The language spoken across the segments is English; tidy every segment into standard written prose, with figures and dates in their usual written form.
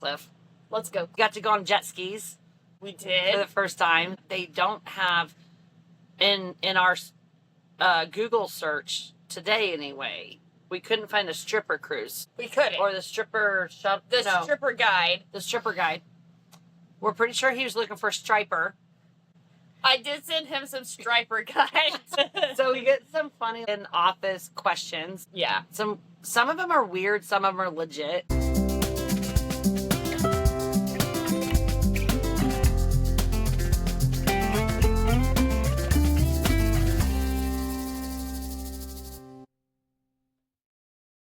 Cliff. Let's go. We got to go on jet skis We for the did. first time. They don't have in our Google search today anyway. We couldn't find a stripper cruise We couldn't. or the stripper shop. The stripper guide. The stripper guide. We're pretty sure he was looking for striper. I did send him some striper guides. So we get some funny in office questions. Yeah. Some of them are weird, some of them are legit.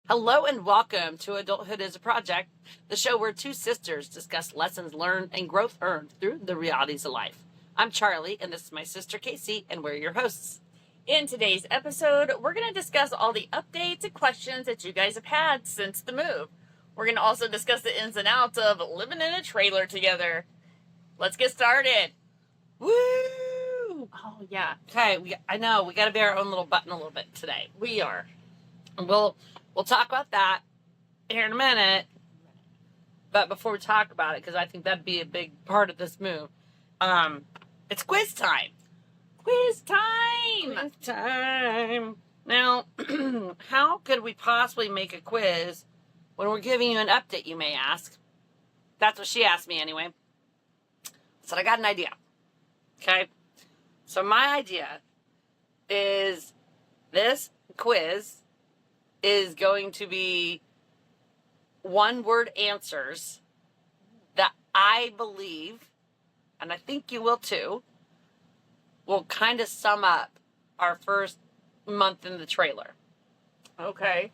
Hello and welcome to Adulthood is a Project, the show where two sisters discuss lessons learned and growth earned through the realities of life. I'm Charlie, and this is my sister Casey, and we're your hosts. In today's episode, we're going to discuss all the updates and questions that you guys have had since the move. We're going to also discuss the ins and outs of living in a trailer together. Let's get started. Woo! Oh, yeah. Okay, I know, we got to be our own little button a little bit today. We are. And we'll talk about that here in a minute. But before we talk about it, because I think that'd be a big part of this move, it's quiz time. Quiz time! Quiz time. Now, how could we possibly make a quiz when we're giving you an update, you may ask? That's what she asked me anyway. So I got an idea. Okay? So my idea is this quiz is going to be one-word answers that I believe, and I think you will too, will kind of sum up our first month in the trailer. Okay.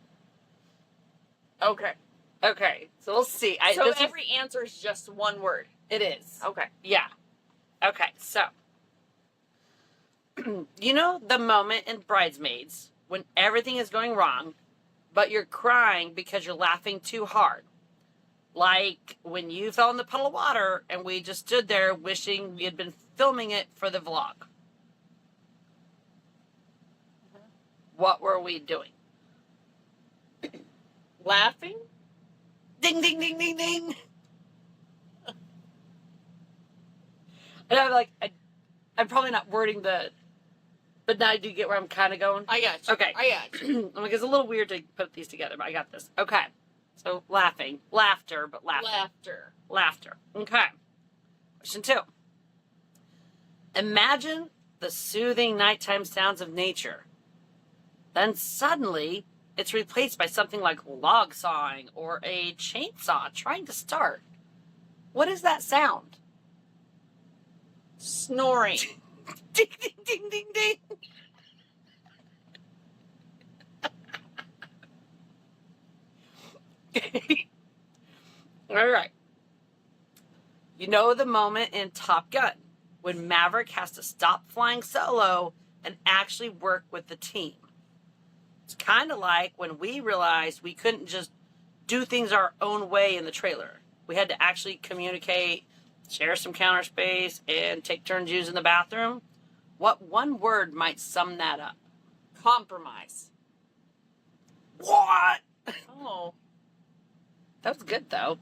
Okay, so we'll see. So every answer is just one word. It is. Okay. Yeah. Okay, so you know the moment in Bridesmaids when everything is going wrong, but you're crying because you're laughing too hard. Like when you fell in the puddle of water and we just stood there wishing we had been filming it for the vlog. What were we doing? Laughing? Ding, ding, ding, ding, ding. And I'm like, I'm probably not wording but now I do get where I'm kind of going. I got you. Okay. I got you. I'm like, it's a little weird to put these together, but I got this. Okay. So laughing. Laughter, but laughter. Laughter. Okay. Question 2. Imagine the soothing nighttime sounds of nature. Then suddenly, it's replaced by something like log sawing or a chainsaw trying to start. What is that sound? Snoring. Ding, ding, ding, ding, ding. All right. You know the moment in Top Gun when Maverick has to stop flying solo and actually work with the team. It's kind of like when we realized we couldn't just do things our own way in the trailer. We had to actually communicate, share some counter space, and take turns using the bathroom. What one word might sum that up? Compromise. What? Oh. That was good, though.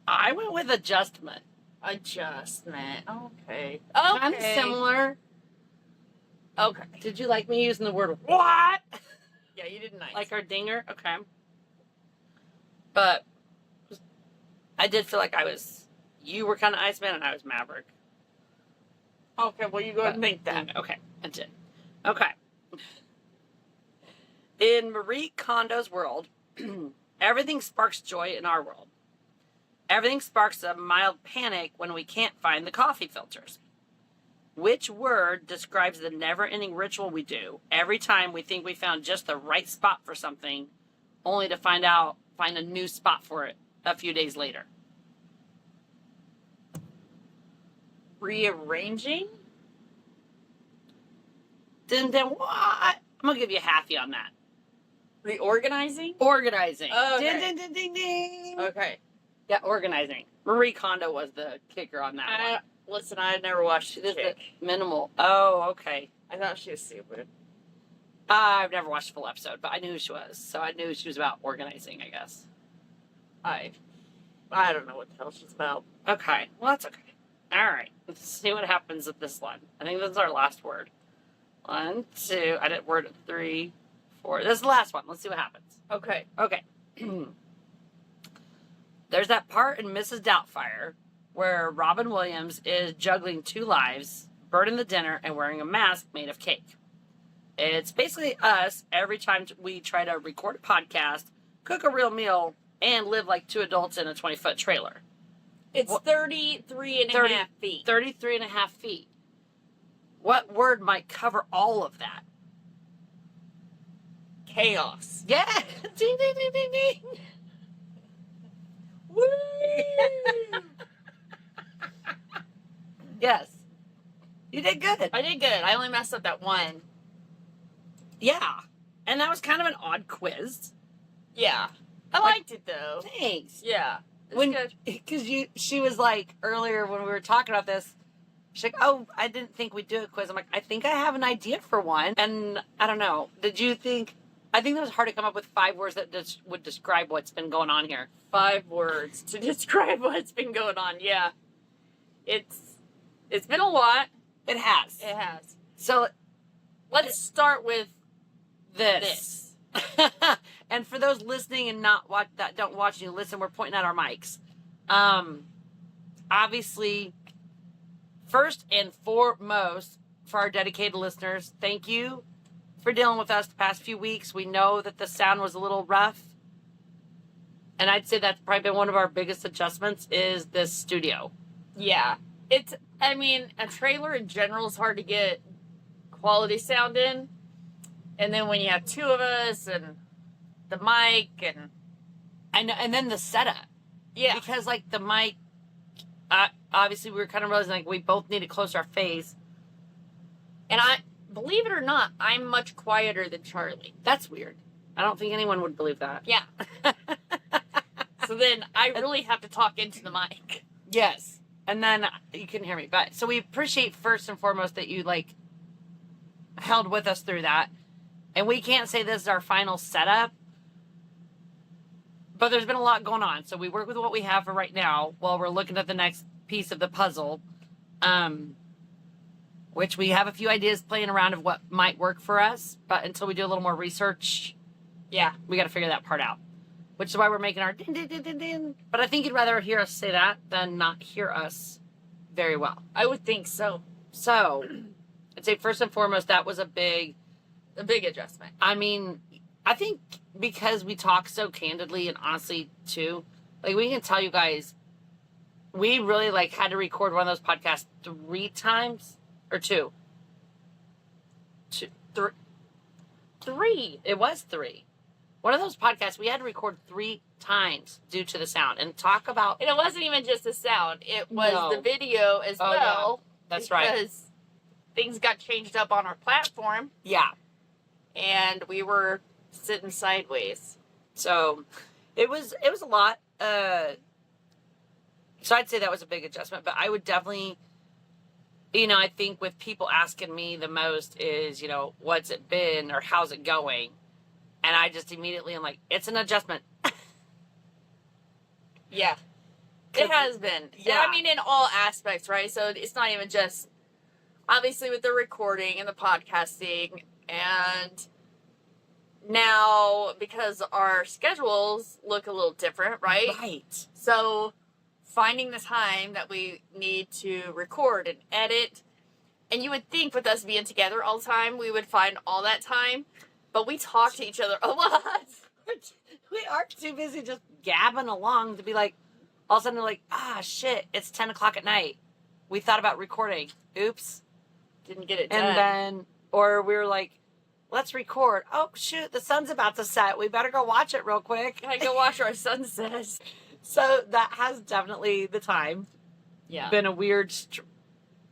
I went with adjustment. Adjustment. Okay. Kind of similar. Okay. Did you like me using the word what? Yeah, you did nice. Like our dinger? Okay. But I did feel like you were kind of Iceman and I was Maverick. Okay, well, you go ahead and think that. Okay, I did. Okay. In Marie Kondo's world, everything sparks joy in our world. Everything sparks a mild panic when we can't find the coffee filters. Which word describes the never-ending ritual we do every time we think we found just the right spot for something, only to find a new spot for it a few days later? Rearranging? Then what? I'm going to give you a halfie on that. Reorganizing? Organizing. Okay. Ding, ding, ding, ding, ding. Okay. Yeah, organizing. Marie Kondo was the kicker on that one. Listen, I had never watched She the did chick. the minimal. Oh, okay. I thought she was stupid. I've never watched a full episode, but I knew who she was. So I knew she was about organizing, I guess. I don't know what the hell she's about. Okay. Well, that's okay. All right. Let's see what happens with this one. I think this is our last word. 1, 2. I did word 3, 4. This is the last one. Let's see what happens. Okay. Okay. There's that part in Mrs. Doubtfire where Robin Williams is juggling 2 lives, burning the dinner, and wearing a mask made of cake. It's basically us every time we try to record a podcast, cook a real meal, and live like 2 adults in a 20-foot trailer. It's 33 and a half feet. 33 and a half feet. What word might cover all of that? Chaos. Yeah! Ding, ding, ding, ding, ding. Woo! Yes. You did good. I did good. I only messed up that one. Yeah. And that was kind of an odd quiz. Yeah. I liked it though. Thanks. Yeah. It was good. Because she was like, earlier when we were talking about this, she's like, oh, I didn't think we'd do a quiz. I'm like, I think I have an idea for one. And I don't know. Did you think, I think it was hard to come up with 5 words that would describe what's been going on here. 5 words to describe what's been going on. Yeah. It's been a lot. It has. It has. So let's start with this. And for those listening and don't watch and you listen, we're pointing at our mics. Obviously, first and foremost, for our dedicated listeners, thank you for dealing with us the past few weeks. We know that the sound was a little rough. And I'd say that's probably been one of our biggest adjustments is this studio. Yeah. A trailer in general is hard to get quality sound in. And then when you have 2 of us and the mic and then the setup. Yeah. Because like the mic, obviously we were kind of realizing like we both need it close to our face. And believe it or not, I'm much quieter than Charlie. That's weird. I don't think anyone would believe that. Yeah. So then I really have to talk into the mic. Yes. And then you can hear me. But so we appreciate first and foremost that you like held with us through that. And we can't say this is our final setup, but there's been a lot going on. So we work with what we have for right now while we're looking at the next piece of the puzzle, which we have a few ideas playing around of what might work for us. But until we do a little more research, yeah, we got to figure that part out, which is why we're making our din, din, din, din, din. But I think you'd rather hear us say that than not hear us very well. I would think so. So I'd say first and foremost, that was a big adjustment. I mean, I think because we talk so candidly and honestly too, like we can tell you guys, we really like had to record one of those podcasts 3 times or 2. 3. It was 3. One of those podcasts we had to record 3 times due to the sound and talk about. And it wasn't even just the sound; it was the video as well. Yeah. That's right. Because things got changed up on our platform. Yeah. And we were sitting sideways. So it was a lot. So I'd say that was a big adjustment, but I would definitely, I think with people asking me the most is, what's it been or how's it going? And I just immediately am like, it's an adjustment. Yeah. It has been. Yeah. In all aspects, right? So it's not even just, obviously with the recording and the podcasting. And now, because our schedules look a little different, right? Right. So, finding the time that we need to record and edit. And you would think with us being together all the time, we would find all that time. But we talk to each other a lot. We are too busy just gabbing along to be like, all of a sudden they're like, shit, it's 10 o'clock at night. We thought about recording. Oops. Didn't get it done. And then, or we were like, let's record. Oh, shoot, the sun's about to set. We better go watch it real quick. I go watch our sunsets. So that has definitely, the time, been a weird,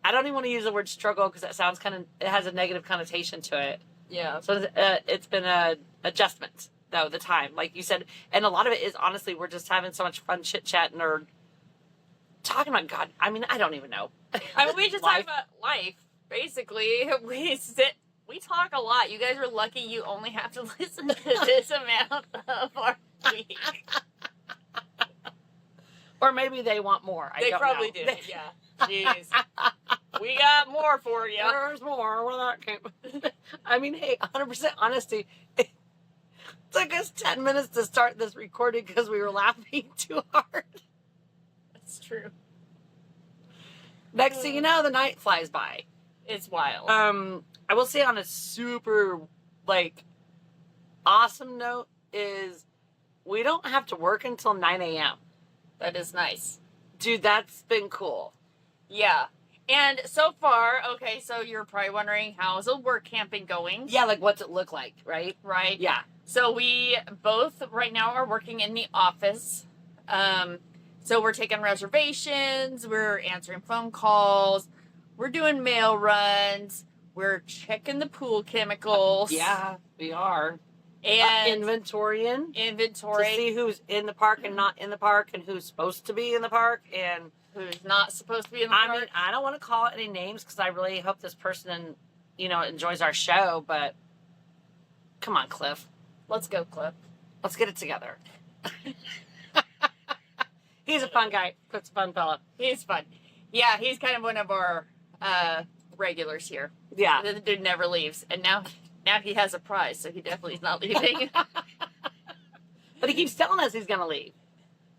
I don't even want to use the word struggle because that sounds it has a negative connotation to it. Yeah. So it's been a adjustment, though, the time, like you said. And a lot of it is, honestly, we're just having so much fun chit-chatting or talking about God. I don't even know. We just talk about life, basically. We talk a lot. You guys are lucky you only have to listen to this amount of our week. Or maybe they want more. They don't probably know. do. Yeah. Jeez. We got more for you. There's more where that came. I mean, hey, 100% honesty. It took us 10 minutes to start this recording because we were laughing too hard. That's true. Next thing you know, the night flies by. It's wild. I will say on a super, like, awesome note is we don't have to work until 9 a.m. That is nice. Dude, that's been cool. Yeah. And so far, okay, so you're probably wondering, how's the work camping going? Yeah, like, what's it look like, right? Right? Yeah. So we both right now are working in the office. So we're taking reservations, we're answering phone calls, we're doing mail runs, we're checking the pool chemicals. Yeah, we are. And Inventorying. inventory. To see who's in the park and not in the park and who's supposed to be in the park and who's not supposed to be in the I park. mean, I don't want to call it any names because I really hope this person, enjoys our show, but come on, Cliff. Let's go, Cliff. Let's get it together. He's a fun guy. Cliff's a fun fella. He's fun. Yeah, he's kind of one of our regulars here. Yeah. The dude never leaves. And now he has a prize, so he definitely is not leaving. But he keeps telling us he's going to leave.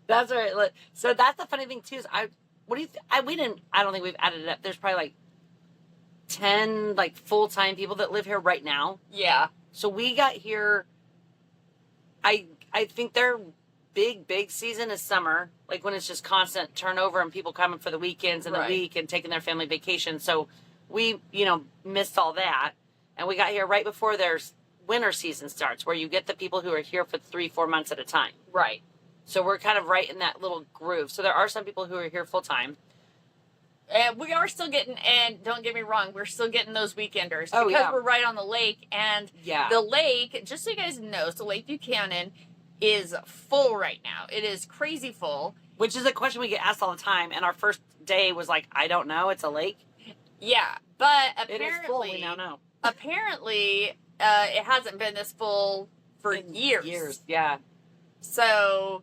That's right. So that's the funny thing, too, is I don't think we've added it up. There's probably like 10 like full-time people that live here right now. Yeah. So we got here, I think their big season is summer, like when it's just constant turnover and people coming for the weekends and Right. the week and taking their family vacation. So we, missed all that. And we got here right before their winter season starts, where you get the people who are here for 3-4 months at a time. Right. So we're kind of right in that little groove. So there are some people who are here full time. And we are still getting, and don't get me wrong, we're still getting those weekenders. Oh, because yeah. we're right on the lake. And Yeah. the lake, just so you guys know, so Lake Buchanan is full right now. It is crazy full. Which is a question we get asked all the time. And our first day was like, I don't know. It's a lake. Yeah. But It is full. We now know. apparently, it hasn't been this full for years. Years. Yeah. So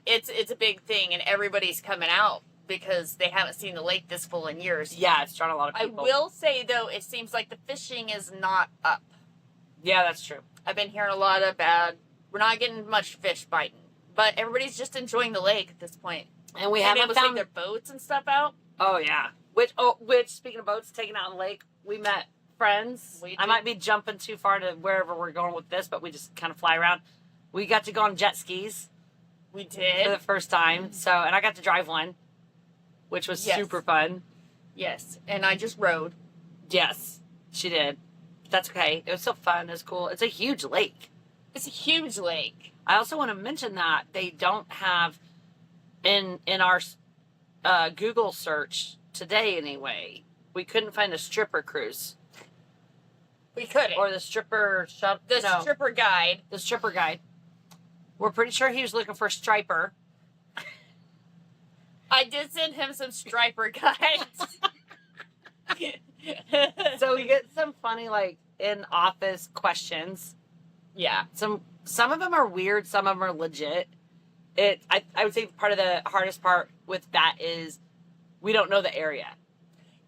it's a big thing, and everybody's coming out because they haven't seen the lake this full in years. Yeah. It's drawn a lot of I people. will say, though, it seems like the fishing is not up. Yeah, that's true. I've been hearing a lot of bad. We're not getting much fish biting, but everybody's just enjoying the lake at this point. And we And haven't able to found take their boats and stuff out. Oh yeah. Which speaking of boats taken out in the lake, we met friends. We I did. might be jumping too far to wherever we're going with this, but we just kind of fly around. We got to go on jet skis We for did. the first time. So, and I got to drive one, which was Yes. super fun. Yes, and I just rode. Yes, she did. That's okay. It was so fun. It was cool. It's a huge lake. It's a huge lake. I also want to mention that they don't have in our Google search today anyway. We couldn't find a stripper cruise We couldn't. or the stripper shop. The no, stripper guide. the stripper guide. We're pretty sure he was looking for a striper. I did send him some striper guides. So we get some funny like in office questions. Yeah. Some of them are weird, some of them are legit. I would say part of the hardest part with that is we don't know the area.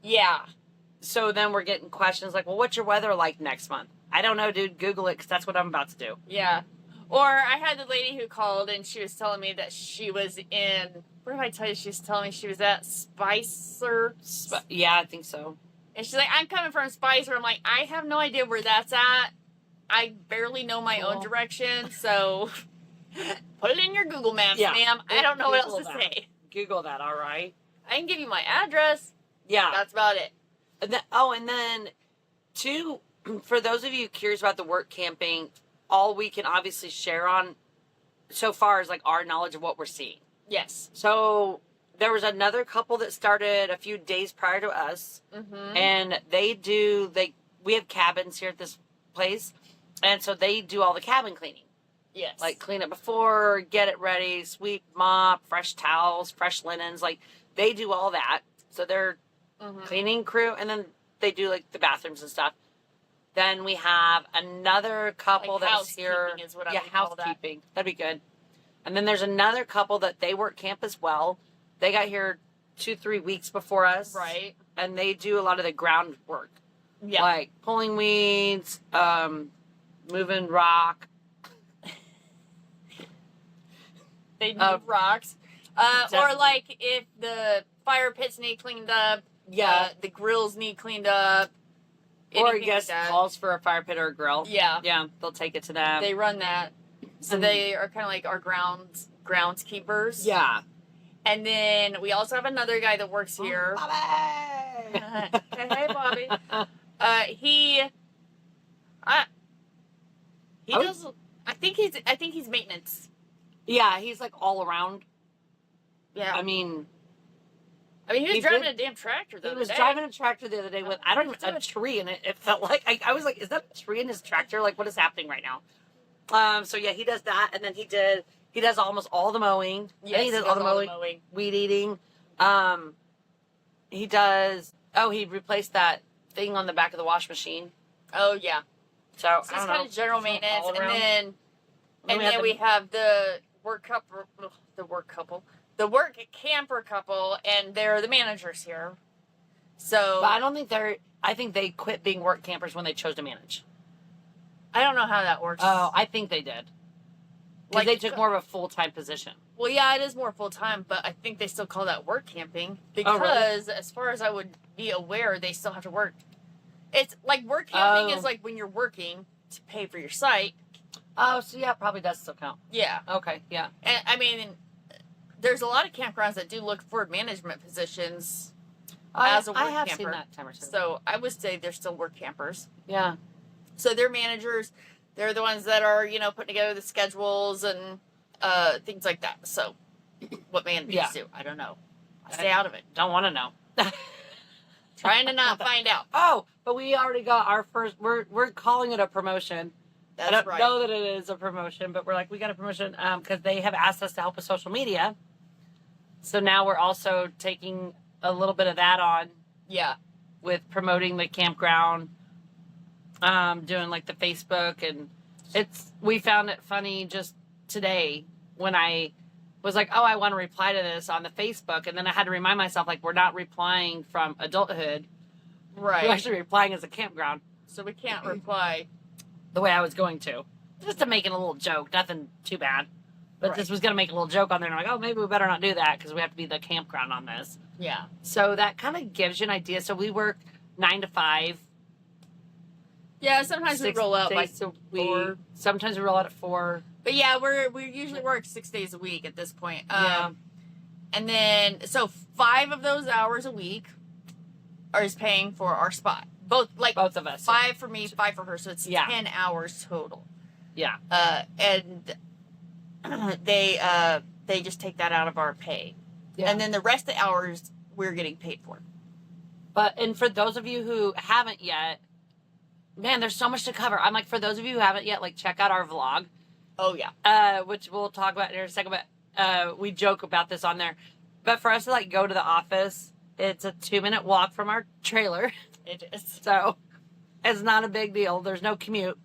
Yeah. So then we're getting questions like, well, what's your weather like next month? I don't know, dude. Google it because that's what I'm about to do. Yeah. Or I had the lady who called and she was telling me that she was in, where did I tell you she was telling me she was at Spicer? Yeah, I think so. And she's like, I'm coming from Spicer. I'm like, I have no idea where that's at. I barely know my own Cool. direction, so put it in your Google Maps, Yeah. ma'am. I don't know what else to Google that. say. Google that, all right? I can give you my address. Yeah. That's about it. And then, two, for those of you curious about the work camping, all we can obviously share on so far is like our knowledge of what we're seeing. Yes. So there was another couple that started a few days prior to us, Mm-hmm. and we have cabins here at this place, and so they do all the cabin cleaning. Yes. Like clean it before, get it ready, sweep, mop, fresh towels, fresh linens. Like they do all that. So they're Mm-hmm. cleaning crew, and then they do like the bathrooms and stuff. Then we have another couple Like that's here. housekeeping is what I yeah, would call that. housekeeping. That'd be good. And then there's another couple that they work camp as well. They got here 2-3 weeks before us. Right. And they do a lot of the ground work. Yeah. Like pulling weeds, moving rock. They move rocks. Or Definitely. like if the fire pits need cleaned up, Yeah. the grills need cleaned up. Or I anything guess like that. calls for a fire pit or a grill. Yeah. Yeah, they'll take it to them. They run that. So they are kind of like our groundskeepers. Yeah. And then we also have another guy that works here. Bobby! Hey, Bobby. He does. I think he's maintenance. Yeah, he's like all around. Yeah. I mean, he was he driving did- a damn tractor the he other was day. driving a tractor the other day with, I don't even, a tree in it. It felt like, I was like, is that a tree in his tractor? Like, what is happening right now? So yeah, he does that. And then he does almost all the mowing. Yes, he does all the mowing, weed eating. He replaced that thing on the back of the wash machine. Oh yeah. So, So I it's don't kind know. of general maintenance, All and around. then We we have the work camper couple, and they're the managers here. So But I don't think I think they quit being work campers when they chose to manage. I don't know how that works. Oh, I think they did. Like they took more of a full-time position. Well, yeah, it is more full time, but I think they still call that work camping because, Oh, really? as far as I would be aware, they still have to work. It's like work camping Oh. is like when you're working to pay for your site. Oh, so yeah, it probably does still count. Yeah, Okay, yeah. and I mean, there's a lot of campgrounds that do look for management positions as a work I have camper. seen that time or two. So I would say they're still work campers. Yeah. So they're managers. They're the ones that are, putting together the schedules and things like that. So what managers Yeah. do, I don't know. I stay out of it. Don't want to know. Trying to not find out. Oh, but we already got our first. We're calling it a promotion. That's I don't right. know that it is a promotion, but we're like, we got a promotion because they have asked us to help with social media. So now we're also taking a little bit of that on Yeah. with promoting the campground, doing like the Facebook, and we found it funny just today when I was like, oh, I want to reply to this on the Facebook, and then I had to remind myself, like, we're not replying from adulthood. Right. We're actually replying as a campground So we can't reply. the way I was going to. Just to make it a little joke, nothing too bad. But Right. this was going to make a little joke on there, and I'm like, oh, maybe we better not do that because we have to be the campground on this. Yeah. So that kind of gives you an idea. So we work 9 to 5. Yeah, sometimes we 6 roll out like days a 4. week. Sometimes we roll out at 4. But yeah, we usually work 6 days a week at this point. Yeah. And then, so 5 of those hours a week is paying for our spot. Both Both of us. 5 for me, 5 for her. So it's Yeah. 10 hours total. Yeah. And they just take that out of our pay. Yeah. And then the rest of the hours we're getting paid for. And for those of you who haven't yet, man, there's so much to cover. I'm like, for those of you who haven't yet, like, check out our vlog, Oh yeah. which we'll talk about in a second. But we joke about this on there. But for us to like go to the office, it's a 2-minute walk from our trailer, It is. so it's not a big deal. There's no commute,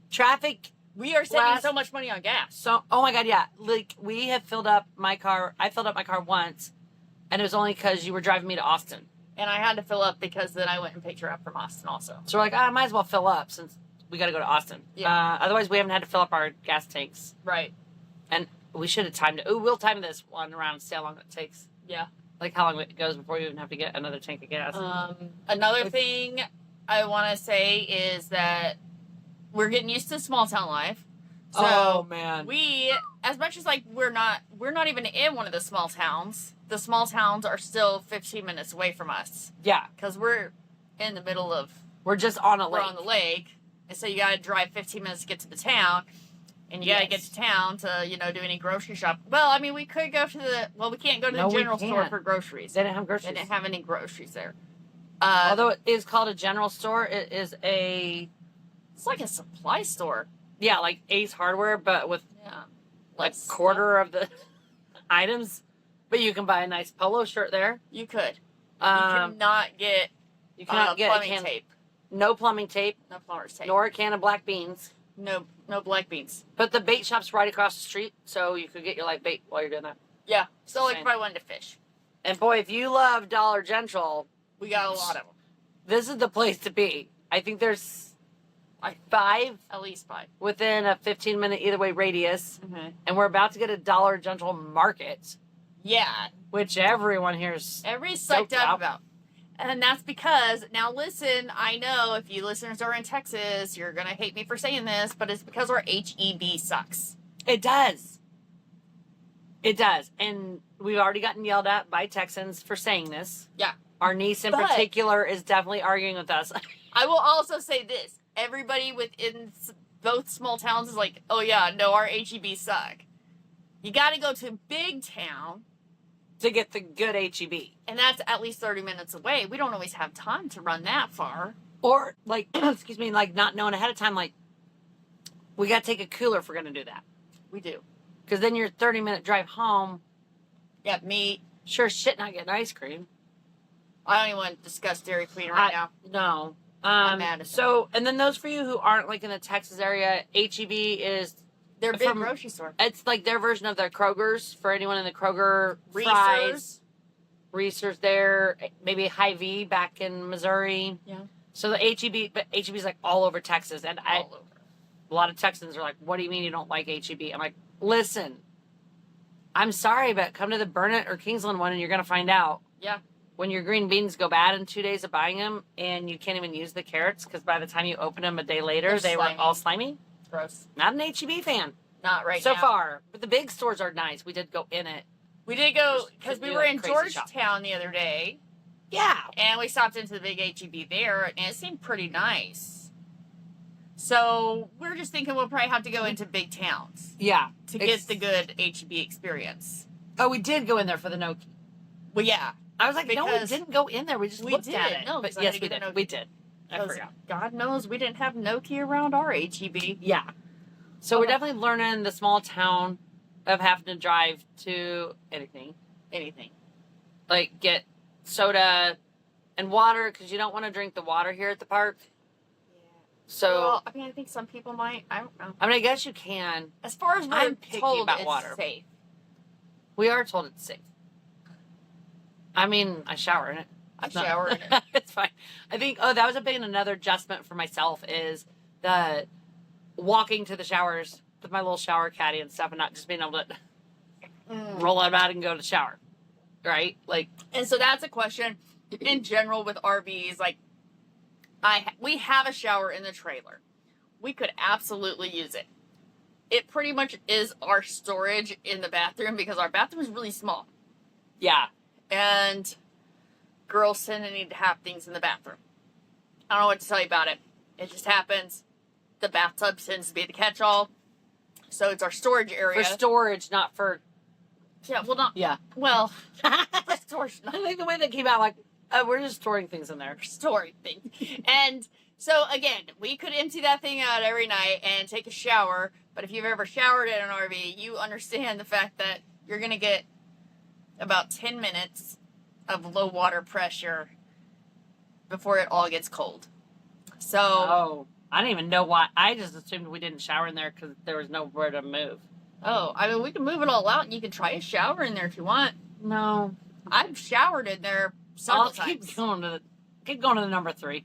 traffic. We are saving Last- so much money on gas. So, oh my God, yeah. Like, we have filled up my car. I filled up my car once, and it was only because you were driving me to Austin. And I had to fill up because then I went and picked her up from Austin also. So we're like, I might as well fill up since we got to go to Austin. Yeah. Otherwise, we haven't had to fill up our gas tanks. Right. And we should have timed it. Ooh, we'll time this one around and see how long it takes. Yeah. Like how long it goes before you even have to get another tank of gas. Another thing I want to say is that we're getting used to small town life. So oh, man. we, as much as like we're not even in one of the small towns. The small towns are still 15 minutes away from us Yeah. because we're in the middle of We're just on a we're lake. on the lake, and so you got to drive 15 minutes to get to the town, and you got to get Yes. to town to do any grocery shop. Well, I mean, we could go to we can't go to No, the we general store can't. for groceries. They didn't have They groceries. didn't have any groceries there. Although it is called a general store, it is It's like a supply store. like Ace Hardware, but with Yeah. like quarter of the items. But you can buy a nice polo shirt there. You could. You Um, cannot get you cannot get plumbing a can, tape. no plumbing tape, No plumber's tape. nor a can of black beans. No black beans. But the bait shop's right across the street, so you could get your live bait while you're doing that. Yeah. So like Same. if I wanted to fish, And boy, if you love Dollar General, we got a lot of them. this is the place to be. I think there's like 5 At least 5 within a 15-minute either way radius, Mm-hmm. and we're about to get a Dollar General market, Yeah. which everyone here is. Everybody's Stoked psyched up about. about. And that's because, now listen, I know if you listeners are in Texas, you're going to hate me for saying this, but it's because our HEB sucks. It does. It does. And we've already gotten yelled at by Texans for saying this. Yeah. Our niece in But- particular is definitely arguing with us. I will also say this. Everybody within both small towns is like, oh yeah, no, our HEB suck. You got to go to a big town, to get the good HEB. and that's at least 30 minutes away. We don't always have time to run that far. Or, like, excuse me, like not knowing ahead of time, like, we got to take a cooler if we're going to do that. We do. Because then your 30-minute drive home, Yeah, meat. sure as shit not getting ice cream. I don't even want to discuss Dairy Queen right now. No. I'm mad at So, and then those for you who aren't, like, in the Texas area, HEB is, They're a big From- grocery store. it's like their version of their Kroger's for anyone in the Kroger fries. Reese's there, maybe Hy-Vee back in Missouri. Yeah. So the HEB, but HEB is like all over Texas, and All over. a lot of Texans are like, "What do you mean you don't like HEB?" I'm like, "Listen, I'm sorry, but come to the Burnett or Kingsland one, and you're gonna find out." Yeah. When your green beans go bad in 2 days of buying them, and you can't even use the carrots because by the time you open them a day later, They're they slimy. were all slimy. Gross. Not an HEB fan Not right so now. far, but the big stores are nice. We did go in it. We did go, Just because we do were that in crazy shop. Georgetown the other day, Yeah. and we stopped into the big HEB there, and it seemed pretty nice. So we're just thinking we'll probably have to go into big towns Yeah. to get the good HEB experience. Oh, we did go in there for the gnocchi. Well, yeah. I was like, no, we Because didn't go in there. We just we looked did. at it. No, but 'cause I yes, had to we get a did. gnocchi. We did. I 'Cause forgot. God knows we didn't have gnocchi around our HEB. Yeah. So we're Okay. definitely learning the small town of having to drive to anything. Like get soda and water because you don't want to drink the water here at the park. So, Well, I mean, I think some people might. I don't know. I mean, I guess you can. As far as we're I'm picky told, about it's water. safe. We are told it's safe. I mean, I shower in it. I It's not- shower in it. It's fine. I think, that was another adjustment for myself is the walking to the showers with my little shower caddy and stuff and not just being able to roll out of bed and go to the shower. Right? Like, And so that's a question in general with RVs. Like, we have a shower in the trailer. We could absolutely use it. It pretty much is our storage in the bathroom because our bathroom is really small. yeah. And girls tend to need to have things in the bathroom. I don't know what to tell you about it. It just happens. The bathtub tends to be the catch-all. So it's our storage area. For storage, not for. Yeah, well, not. Yeah. Well, I for storage, not think the way that came out, like, we're just storing things in there. story thing. And so again, we could empty that thing out every night and take a shower, but if you've ever showered in an RV, you understand the fact that you're going to get about 10 minutes of low water pressure before it all gets cold. So, Oh. I didn't even know why. I just assumed we didn't shower in there because there was nowhere to move. I mean, we can move it all out and you can try a shower in there if you want. No. I've showered in there several I'll times. keep going to the number 3.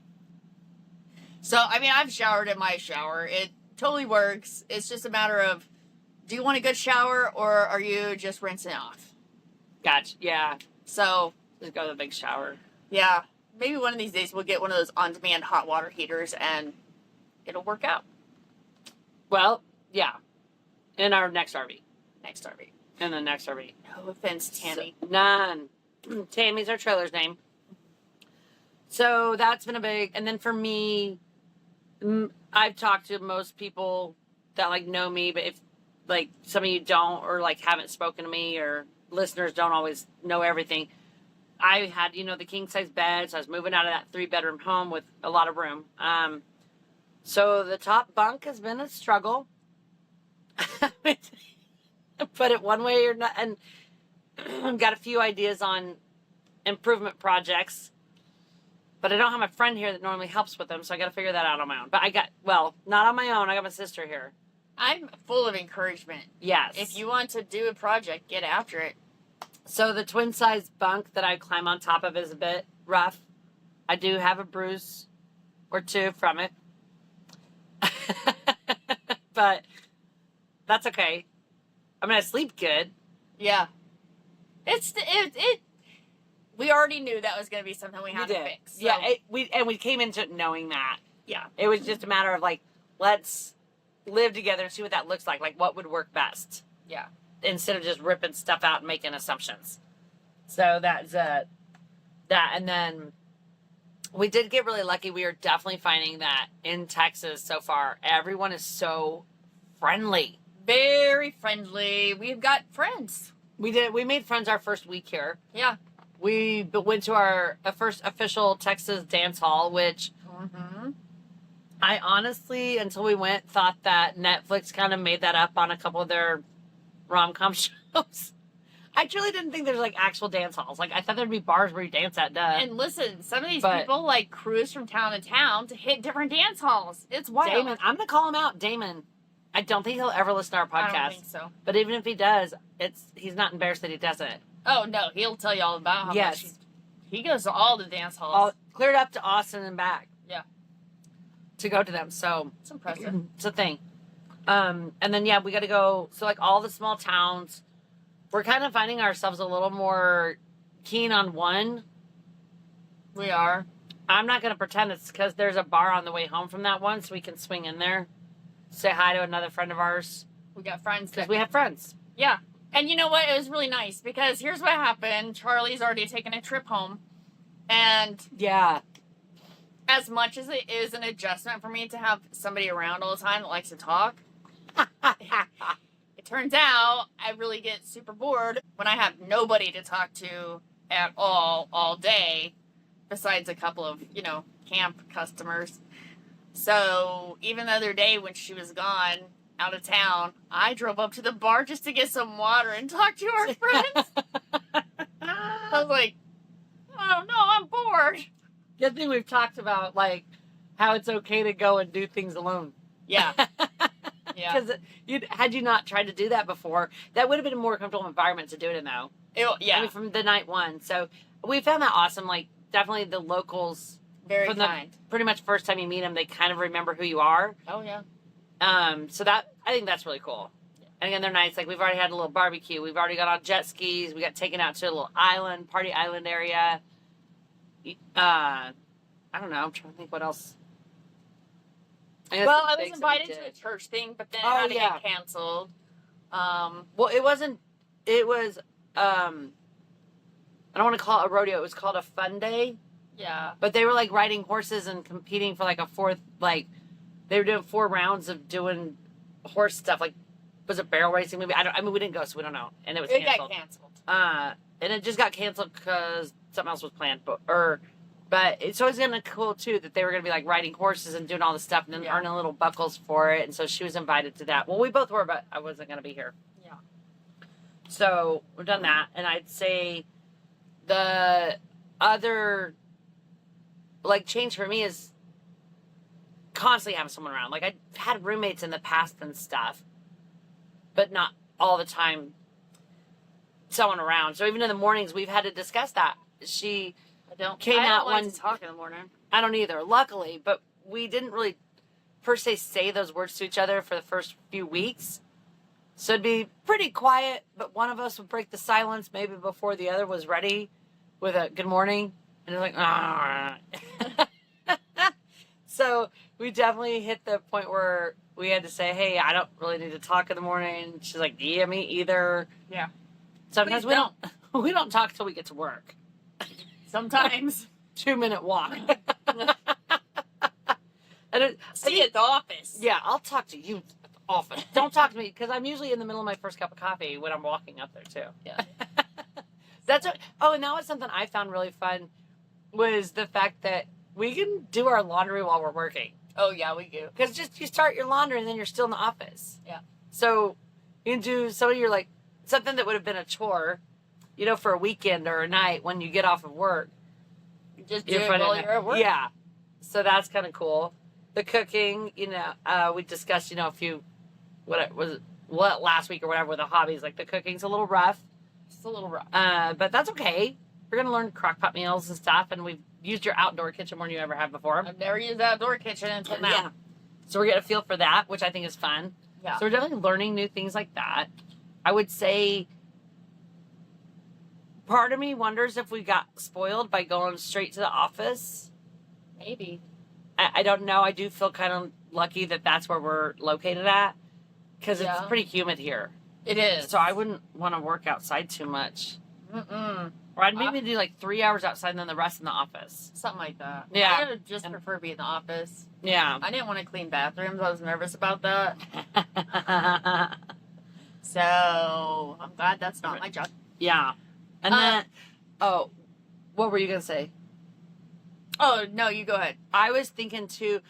So, I mean, I've showered in my shower. It totally works. It's just a matter of, do you want a good shower or are you just rinsing off? Gotcha. Yeah. So, Just go to the big shower. yeah, maybe one of these days we'll get one of those on-demand hot water heaters and it'll work out. Well, yeah. In our next RV. Next RV. In the next RV. No offense, Tammy. None. Tammy's our trailer's name. So that's been a big, and then for me, I've talked to most people that like know me, but if like some of you don't or like haven't spoken to me or listeners don't always know everything, I had, the king size bed. So I was moving out of that 3-bedroom home with a lot of room. So the top bunk has been a struggle. Put it one way or not, and I've got a few ideas on improvement projects. But I don't have my friend here that normally helps with them, so I got to figure that out on my own. But not on my own. I got my sister here. I'm full of encouragement. Yes. If you want to do a project, get after it. So the twin size bunk that I climb on top of is a bit rough. I do have a bruise or two from it. But that's okay. I mean, I sleep good. Yeah. We already knew that was going to be something we had to fix. So. Yeah, we came into it knowing that. Yeah. It was just a matter of like, let's live together and see what that looks like. Like, what would work best? Yeah. Instead of just ripping stuff out and making assumptions. So that's that. And then we did get really lucky. We are definitely finding that in Texas so far, everyone is so friendly. Very friendly. We've got friends. We made friends our first week here. Yeah. We went to our first official Texas dance hall, which I honestly, until we went, thought that Netflix kind of made that up on a couple of their rom-com shows. I truly didn't think there's like actual dance halls. Like, I thought there'd be bars where you dance at. And listen, some of these people like cruise from town to town to hit different dance halls. It's wild. Damon, I'm gonna call him out. Damon, I don't think he'll ever listen to our podcast. I don't think so. But even if he does, he's not embarrassed that he does it. Oh no, he'll tell you all about how much he goes to all the dance halls. Cleared up to Austin and back. Yeah. To go to them. So it's impressive. It's a thing. And then we got to go. So like all the small towns, we're kind of finding ourselves a little more keen on one. We are. I'm not going to pretend it's because there's a bar on the way home from that one, so we can swing in there, say hi to another friend of ours. We got friends. Because we have friends. Yeah. And you know what? It was really nice because here's what happened. Charlie's already taken a trip home. And yeah, as much as it is an adjustment for me to have somebody around all the time that likes to talk, it turns out I really get super bored when I have nobody to talk to at all day, besides a couple of, camp customers. So even the other day when she was gone out of town, I drove up to the bar just to get some water and talk to our friends. I was like, oh no, I'm bored. Good thing we've talked about like how it's okay to go and do things alone. Yeah. Yeah. Because had you not tried to do that before, that would have been a more comfortable environment to do it in, though. Yeah. I mean, from the night one. So we found that awesome. Like, definitely the locals. Very kind. Pretty much first time you meet them, they kind of remember who you are. Oh, yeah. So I think that's really cool. Yeah. And again, they're nice. Like, we've already had a little barbecue. We've already got on jet skis. We got taken out to a little party island area. I don't know. I'm trying to think what else. Well, I was invited to a church thing, but then it had to get canceled. Well, it wasn't. It was. I don't want to call it a rodeo. It was called a fun day. Yeah. But they were like riding horses and competing for like a fourth. Like they were doing 4 rounds of doing horse stuff. Like, was it barrel racing? Maybe I mean, we didn't go, so we don't know. And it was canceled. It got canceled. And it just got canceled because something else was planned. But it's always kind of cool, too, that they were going to be, like, riding horses and doing all this stuff and then earning little buckles for it. And so she was invited to that. Well, we both were, but I wasn't going to be here. Yeah. So we've done that. And I'd say the other, like, change for me is constantly having someone around. Like, I had roommates in the past and stuff, but not all the time someone around. So even in the mornings, we've had to discuss that. She... I don't like to talk in the morning. I don't either, luckily, but we didn't really per se say those words to each other for the first few weeks. So it'd be pretty quiet, but one of us would break the silence maybe before the other was ready with a good morning. And it's like, ah. So we definitely hit the point where we had to say, hey, I don't really need to talk in the morning. She's like, yeah, me either. Yeah. Sometimes we don't talk till we get to work. Sometimes. 2-minute walk. See you at the office. Yeah, I'll talk to you often. Don't talk to me, because I'm usually in the middle of my first cup of coffee when I'm walking up there, too. Yeah. And that was something I found really fun, was the fact that we can do our laundry while we're working. Oh, yeah, we do. Because you start your laundry and then you're still in the office. Yeah. So you can do some of your, like, something that would have been a chore, for a weekend or a night when you get off of work. Just do You're it finding while it- you're at work. Yeah. So that's kind of cool. The cooking, we discussed, a few, what last week or whatever with the hobbies. Like the cooking's a little rough. It's a little rough. But that's okay. We're going to learn crock pot meals and stuff. And we've used your outdoor kitchen more than you ever have before. I've never used the outdoor kitchen until now. Yeah. So we're getting a feel for that, which I think is fun. Yeah. So we're definitely learning new things like that. I would say part of me wonders if we got spoiled by going straight to the office. Maybe. I don't know. I do feel kind of lucky that that's where we're located at because Yeah. it's pretty humid here. It is. So I wouldn't want to work outside too much. Mm-mm. Or I'd maybe do like 3 hours outside and then the rest in the office. Something like that. Yeah. I would just prefer being in the office. Yeah. I didn't want to clean bathrooms. I was nervous about that. So I'm glad that's not my job. Yeah. And then, what were you going to say? Oh, no, you go ahead. I was thinking too,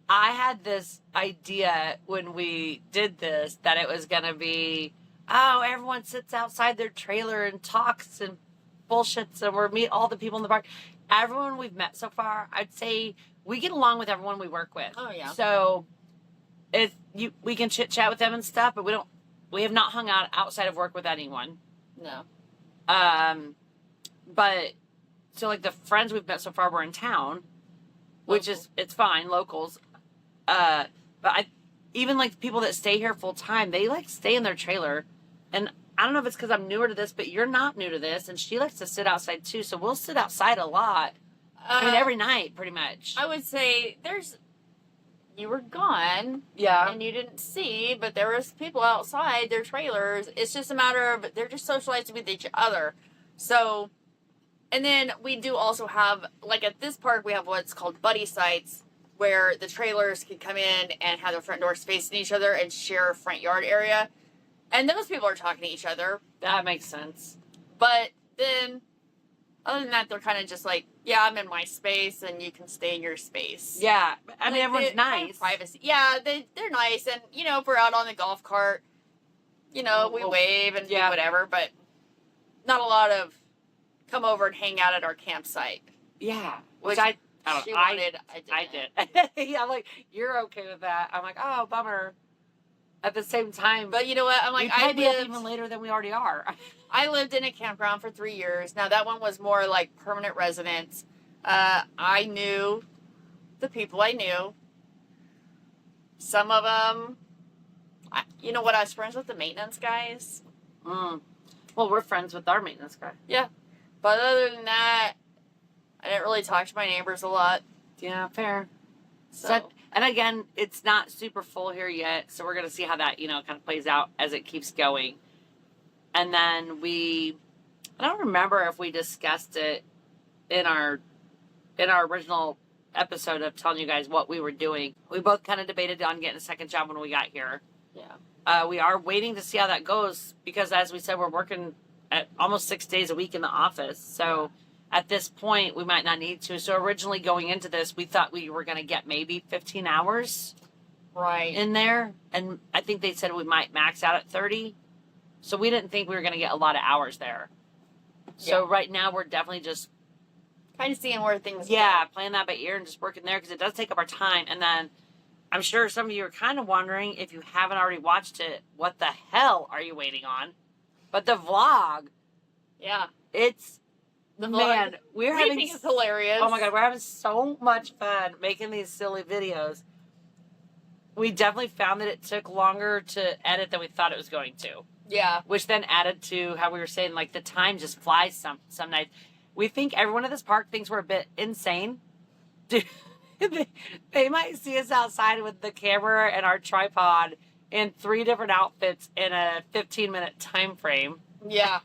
I had this idea when we did this that it was going to be, everyone sits outside their trailer and talks and bullshits and we meet all the people in the park. Everyone we've met so far, I'd say we get along with everyone we work with. Oh, yeah. So we can chit chat with them and stuff, but we have not hung out outside of work with anyone. No. But so like the friends we've met so far were in town, which is, it's fine, locals. But even like people that stay here full time, they like stay in their trailer. And I don't know if it's because I'm newer to this, but you're not new to this. And she likes to sit outside too. So we'll sit outside a lot. Every night pretty much. I would say you were gone. Yeah. And you didn't see, but there was people outside their trailers. It's just a matter of they're just socializing with each other. So, and then we do also have, like at this park, we have what's called buddy sites where the trailers can come in and have their front doors facing each other and share a front yard area. And those people are talking to each other. That makes sense. But then, other than that, they're kind of just like, yeah, I'm in my space and you can stay in your space. Yeah. I mean, Like, everyone's they have nice. privacy. Yeah, they're nice. And, if we're out on the golf cart, we wave and do whatever. But not a lot of come over and hang out at our campsite. Yeah. Which I don't she know. wanted. I did. Yeah, I'm like, you're okay with that. I'm like, oh, bummer. At the same time, But you know what? I'm like, we might be up even later than we already are. I lived in a campground for 3 years. Now, that one was more like permanent residence. I knew the people I knew. Some of them, you know what? I was friends with the maintenance guys. Well, we're friends with our maintenance guy. Yeah. But other than that, I didn't really talk to my neighbors a lot. Yeah, fair. So, And again, it's not super full here yet, so we're going to see how that, kind of plays out as it keeps going. And then I don't remember if we discussed it in our original episode of telling you guys what we were doing. We both kind of debated on getting a second job when we got here. yeah. We are waiting to see how that goes because, as we said, we're working at almost 6 days a week in the office. So at this point, we might not need to. So originally going into this, we thought we were going to get maybe 15 hours Right. in there. And I think they said we might max out at 30. So we didn't think we were going to get a lot of hours there. So right now we're definitely just kind of seeing where things playing that by ear and just working there because it does take up our time. And then I'm sure some of you are kind of wondering, if you haven't already watched it, what the hell are you waiting on? But the vlog, Yeah. it's, The man, vlog, we're we having, think it's hilarious. oh my God, we're having so much fun making these silly videos. We definitely found that it took longer to edit than we thought it was going to, Yeah. which then added to how we were saying, like, the time just flies some nights. We think everyone at this park thinks we're a bit insane. Dude, they might see us outside with the camera and our tripod in 3 different outfits in a 15-minute time frame, Yeah.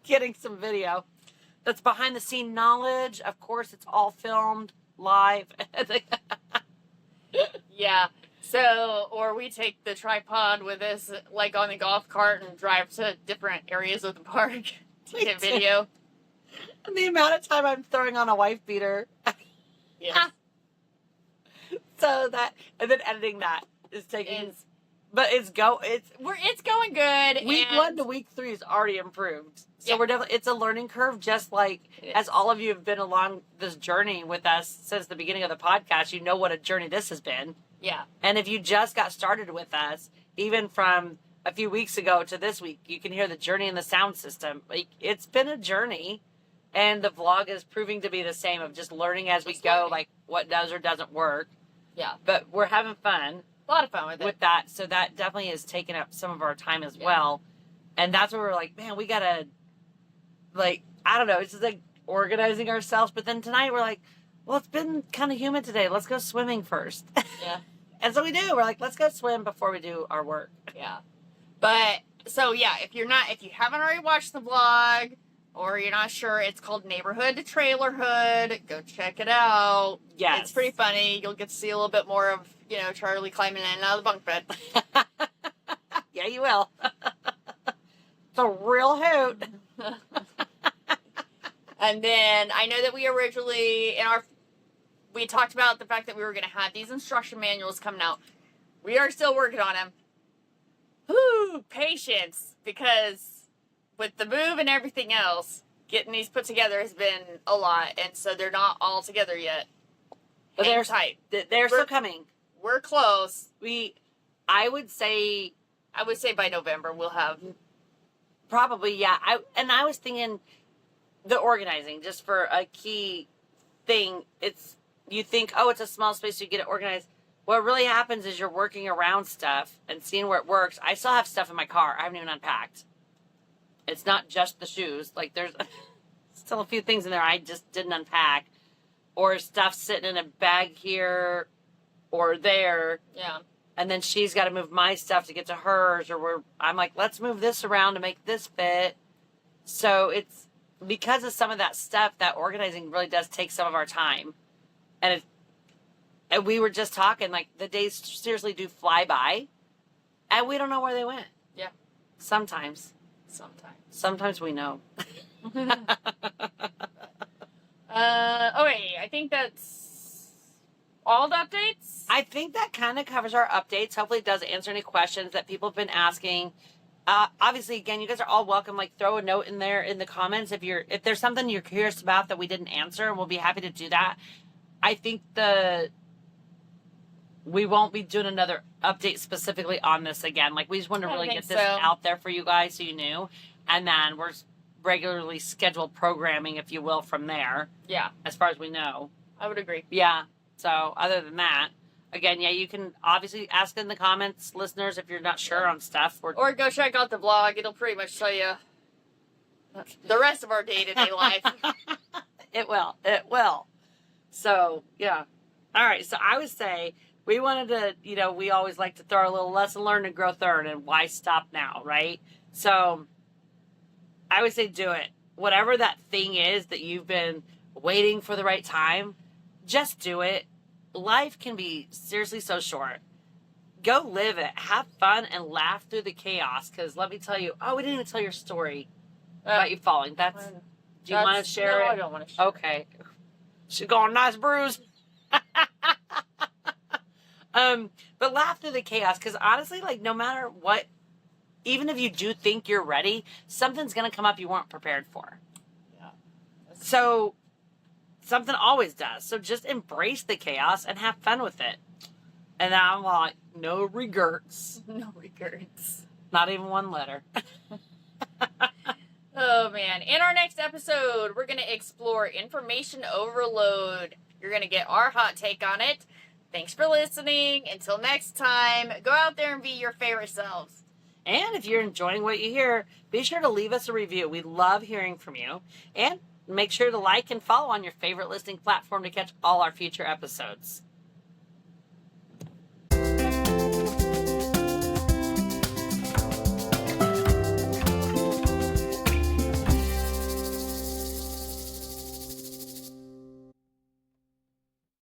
getting some video. That's behind the scene knowledge. Of course, it's all filmed live. Yeah. So, or we take the tripod with us, like on the golf cart, and drive to different areas of the park to get video. And the amount of time I'm throwing on a wife beater. Yeah. So that, and then editing that is taking But it's going good. week 1 to week 3 is already improved. So Yeah. we're definitely, it's a learning curve, just like as all of you have been along this journey with us since the beginning of the podcast. You know what a journey this has been. Yeah. And if you just got started with us, even from a few weeks ago to this week, you can hear the journey in the sound system. Like, it's been a journey, and the vlog is proving to be the same, of just learning as we go, like what does or doesn't work. Yeah. But we're having fun. A lot of fun with it. With that. So that definitely has taken up some of our time as well. And that's where we're like, man, we got to, like, I don't know. It's just like organizing ourselves. But then tonight we're like, well, it's been kind of humid today. Let's go swimming first. Yeah. And so we do. We're like, let's go swim before we do our work. Yeah. But, so yeah, if you haven't already watched the vlog, or you're not sure, it's called Neighborhood to Trailerhood. Go check it out. Yes. It's pretty funny. You'll get to see a little bit more of, Charlie climbing in and out of the bunk bed. Yeah, you will. It's a real hoot. And then I know that we originally, we talked about the fact that we were going to have these instruction manuals coming out. We are still working on them. Whew, patience, because with the move and everything else, getting these put together has been a lot, and so they're not all together yet. But Hang they're tight. They're still coming. We're close. I would say by November we'll have. Probably, yeah. I was thinking the organizing, just for a key thing. You think, oh, it's a small space, so you get it organized. What really happens is you're working around stuff and seeing where it works. I still have stuff in my car. I haven't even unpacked. It's not just the shoes. Like, there's still a few things in there I just didn't unpack. Or stuff sitting in a bag here or there. Yeah. And then she's got to move my stuff to get to hers. Or I'm like, let's move this around to make this fit. So it's because of some of that stuff, that organizing really does take some of our time. And we were just talking, like, the days seriously do fly by, and we don't know where they went. Yeah. Sometimes we know. Okay, I think that's all the updates. I think that kind of covers our updates. Hopefully it does answer any questions that people have been asking. Obviously, again, you guys are all welcome. Like, throw a note in there in the comments if there's something you're curious about that we didn't answer, and we'll be happy to do that. I think we won't be doing another update specifically on this again. Like, we just want to really get this out there for you guys so you knew. And then we're regularly scheduled programming, if you will, from there. Yeah. As far as we know. I would agree. Yeah. So, other than that, again, yeah, you can obviously ask in the comments, listeners, if you're not sure on stuff. Or go check out the vlog. It'll pretty much tell you the rest of our day-to-day life. It will. So, yeah. All right. So, I would say we wanted to, we always like to throw a little lesson learned and grow third, and why stop now, right? So, I would say do it. Whatever that thing is that you've been waiting for the right time, just do it. Life can be seriously so short. Go live it. Have fun and laugh through the chaos. Because let me tell you, we didn't even tell your story about you falling. Do you want to share it? No, I don't want to share it. Okay. She's going, nice bruise. But laugh through the chaos. Because honestly, like, no matter what, even if you do think you're ready, something's going to come up you weren't prepared for. Yeah. So something always does. So just embrace the chaos and have fun with it. And I'm like, no regrets. No regrets. Not even one letter. Oh, man. In our next episode, we're going to explore information overload. You're going to get our hot take on it. Thanks for listening. Until next time, go out there and be your favorite selves. And if you're enjoying what you hear, be sure to leave us a review. We love hearing from you. And make sure to like and follow on your favorite listening platform to catch all our future episodes.